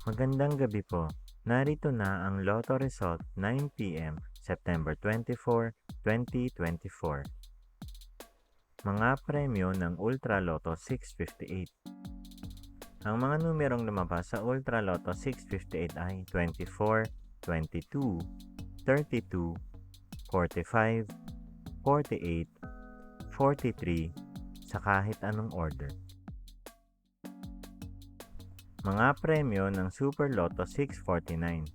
Magandang gabi po. Narito na ang Lotto result 9 p.m. September 24, 2024. Mga premyo ng Ultra Lotto 658. Ang mga numerong lumabas sa Ultra Lotto 658 ay 24, 22, 32, 45, 48, 43 sa kahit anong order. Mga premyo ng Super Lotto 649.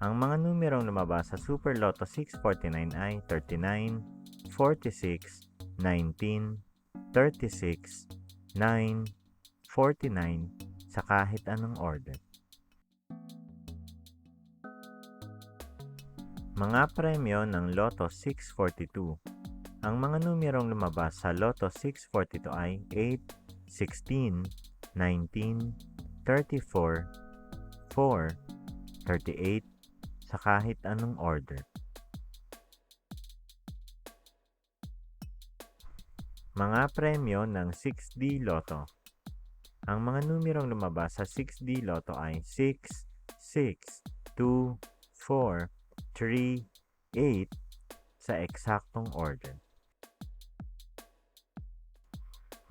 Ang mga numerong lumabas sa Super Lotto 649 ay 39, 46, 19, 36, 9, 49 sa kahit anong order. Mga premyo ng Lotto 642. Ang mga numerong lumabas sa Lotto 642 ay 8, 16, 19, 34, 4, 38 sa kahit anong order. Mga premyo ng 6D Lotto. Ang mga numerong lumabas sa 6D Lotto ay 6, 6, 2, 4, 3, 8 sa eksaktong order.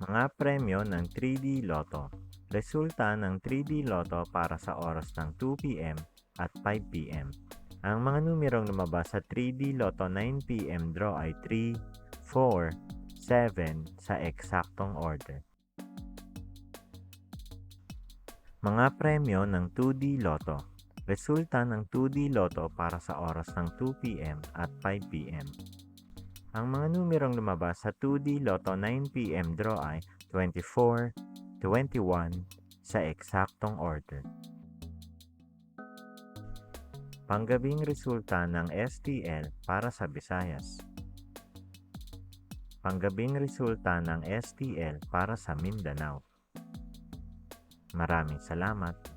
Mga premyo ng 3D Lotto. Resulta ng 3D Lotto para sa oras ng 2 p.m. at 5 p.m. Ang mga numerong lumabas sa 3D Lotto 9 p.m. draw ay 3, 4, 7 sa eksaktong order. Mga premyo ng 2D Lotto. Resulta ng 2D Lotto para sa oras ng 2 p.m. at 5 p.m. Ang mga numerong lumabas sa 2D Lotto 9 p.m. draw ay 24, 21 sa eksaktong order. Panggabing resulta ng STL para sa Visayas. Panggabing resulta ng STL para sa Mindanao. Maraming salamat.